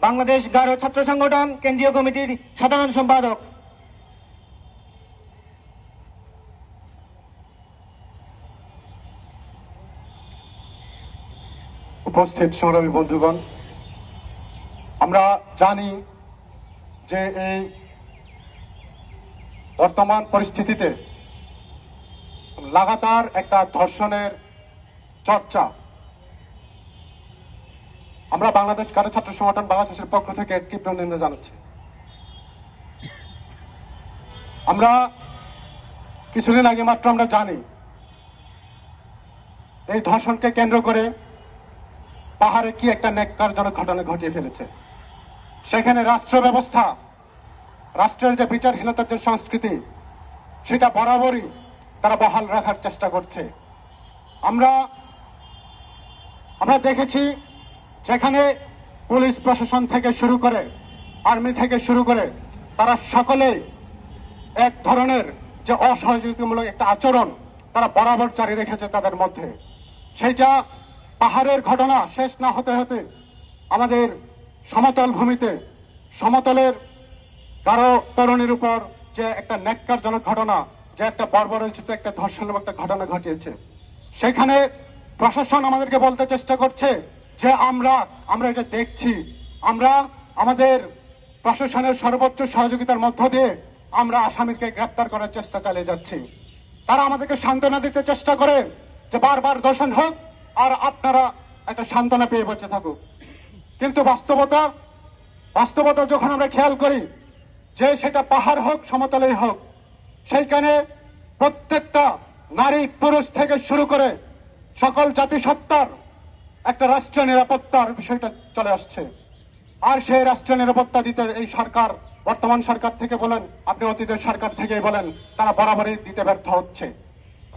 বাংলাদেশ গারো ছাত্র সংগঠন কেন্দ্রীয় কমিটির সাধারণ সম্পাদক। উপস্থিত সংগ্রামী বন্ধুগণ, আমরা জানি যে এই বর্তমান পরিস্থিতিতে লাগাতার একটা ধর্ষণের চর্চা। আমরা বাংলাদেশ গারো ছাত্র সংগঠন বাংলাদেশের পক্ষ থেকে তীব্র নিন্দা জানাচ্ছি। আমরা কিছুদিন আগে মাত্র আমরা জানি এই ধর্ষণকে কেন্দ্র করে পাহাড়ে কি একটা ন্যাক্কারজনক ঘটনা ঘটিয়ে ফেলেছে। সেখানে রাষ্ট্র ব্যবস্থা, রাষ্ট্রের যে বিচারহীনতার যে সংস্কৃতি, সেটা বরাবরই তারা বহাল রাখার চেষ্টা করছে। আমরা দেখেছি যেখানে পুলিশ প্রশাসন থেকে শুরু করে, আর্মি থেকে শুরু করে, তারা সকলে এক ধরনের যে অসহযোগিতামূলক একটা আচরণ তারা বরাবর জারি রেখেছে তাদের মধ্যে। সেইটা পাহাড়ের ঘটনা শেষ না হতে হতে আমাদের সমতল ভূমিতে, সমতলের গারো তরুণীর উপর যে একটা ন্যাক্কারজনক ঘটনা, যে একটা বর্বরোচিত একটা ধর্ষণ একটা ঘটনা ঘটিয়েছে, সেখানে প্রশাসন আমাদেরকে বলতে চেষ্টা করছে যে আমরা এটা দেখছি, আমরা আমাদের প্রশাসনের সর্বোচ্চ সহযোগিতার মধ্য দিয়ে আমরা আসামিকে গ্রেপ্তার করার চেষ্টা চালিয়ে যাচ্ছি। তারা আমাদেরকে সান্ত্বনা দিতে চেষ্টা করে যে বারবার ধর্ষণ হোক আর আপনারা একটা সান্ত্বনা পেয়ে বেঁচে থাকুক। কিন্তু বাস্তবতা যখন আমরা খেয়াল করি যে সেটা পাহাড় হোক সমতলেই হোক, সেইখানে প্রত্যেকটা নারী পুরুষ থেকে শুরু করে সকল জাতিসত্তার একটা রাষ্ট্রীয় নিরাপত্তার বিষয়টা চলে আসছে। আর সেই রাষ্ট্রীয় নিরাপত্তা দিতে এই সরকার, বর্তমান সরকার থেকে বলেন, আপনি অতীতের সরকার থেকেই বলেন, তারা বরাবরই দিতে ব্যর্থ হচ্ছে।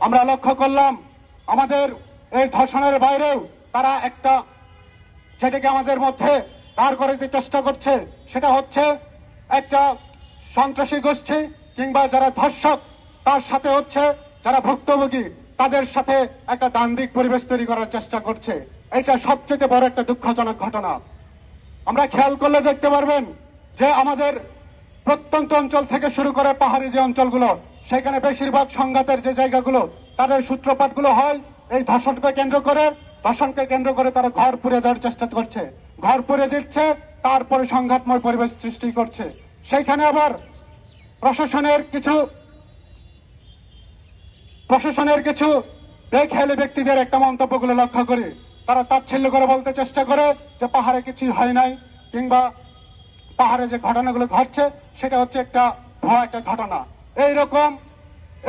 আমরা লক্ষ্য করলাম আমাদের এই ধর্ষণের বাইরেও তারা একটা যেটাকে আমাদের মধ্যে দাঁড় করে দিতে চেষ্টা করছে, সেটা হচ্ছে একটা সন্ত্রাসী গোষ্ঠী কিংবা যারা ধর্ষক তার সাথে হচ্ছে যারা ভুক্তভোগী তাদের সাথে একটা দ্বান্দ্বিক পরিবেশ তৈরি করার চেষ্টা করছে। এটা সবচেয়ে বড় একটা দুঃখজনক ঘটনা। আমরা খেয়াল করলে দেখতে পারবেন যে আমাদের প্রত্যন্ত অঞ্চল থেকে শুরু করে পাহাড়ি যে অঞ্চলগুলো, সেখানে বেশিরভাগ সংঘাতের যে জায়গাগুলো, তাদের সূত্রপাতগুলো হয় এই ধর্ষণকে কেন্দ্র করে তারা ঘর পুড়িয়ে দেওয়ার চেষ্টা করছে, ঘর পুড়িয়ে দিচ্ছে, তারপরে সংঘাতময় পরিবেশ সৃষ্টি করছে। সেইখানে আবার প্রশাসনের কিছু বেখেয়ালি ব্যক্তিদের একটা মন্তব্যগুলো লক্ষ্য করি। তারা তাচ্ছিল্য করে বলতে চেষ্টা করে যে পাহাড়ে কিছুই হয় নাই, কিংবা পাহাড়ে যে ঘটনাগুলো ঘটছে সেটা হচ্ছে একটা ভয় একটা ঘটনা।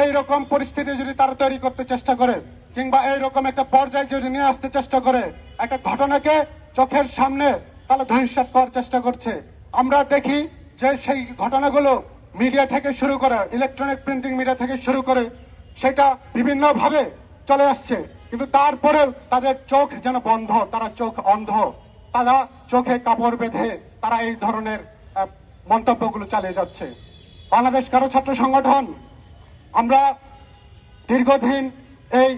এইরকম পরিস্থিতি যদি তারা তৈরি করতে চেষ্টা করে, কিংবা এইরকম একটা পর্যায়ে যদি নিয়ে আসতে চেষ্টা করে, একটা ঘটনাকে চোখের সামনে তারা ধূলিসাৎ করার চেষ্টা করছে। আমরা দেখি যে সেই ঘটনাগুলো মিডিয়া থেকে শুরু করে, ইলেকট্রনিক প্রিন্টিং মিডিয়া থেকে শুরু করে সেটা বিভিন্ন ভাবে চলে আসছে, কিন্তু তারপরেও তাদের চোখ যেন বন্ধ, তারা চোখ অন্ধ, তারা চোখে কাপড় বেঁধে তারা এই ধরনের মন্তব্যগুলো চালিয়ে যাচ্ছে। বাংলাদেশ গারো ছাত্র সংগঠন আমরা দীর্ঘদিন এই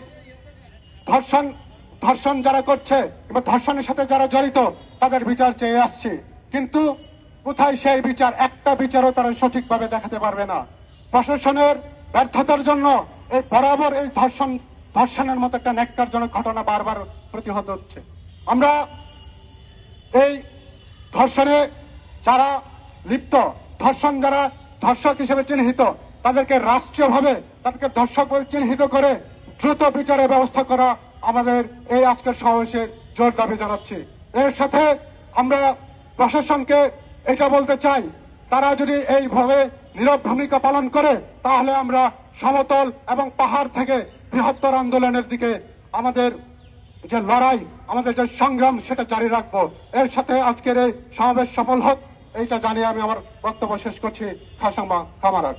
ধর্ষণ যারা করছে কিংবা ধর্ষণের সাথে যারা জড়িত তাদের বিচার চেয়ে আসছি, কিন্তু কোথায় সেই বিচার? একটা বিচারও তারা সঠিকভাবে দেখাতে পারবে না। প্রশাসনের ব্যর্থতার জন্য এই বরাবর এই ধর্ষণের মতো একটা ন্যাক্কারজনক ঘটনা বারবার প্রতিহত হচ্ছে। আমরা এই ধর্ষণে যারা লিপ্ত, যারা ধর্ষক হিসেবে চিহ্নিত, তাদেরকে রাষ্ট্রীয়ভাবে তাদেরকে ধর্ষক বলে চিহ্নিত করে দ্রুত বিচারের ব্যবস্থা করা আমাদের এই আজকের সমাবেশে জোর দাবি জানাচ্ছি। এর সাথে আমরা প্রশাসনকে এটা বলতে চাই, তারা যদি এইভাবে নীরব ভূমিকা পালন করে তাহলে আমরা সমতল এবং পাহাড় থেকে বৃহত্তর আন্দোলনের দিকে আমাদের যে লড়াই, আমাদের যে সংগ্রাম সেটা জারি রাখবো। এর সাথে আজকের এই সমাবেশ সফল হোক এইটা জানিয়ে আমি আমার বক্তব্য শেষ করছি। খাসামা খামারাক।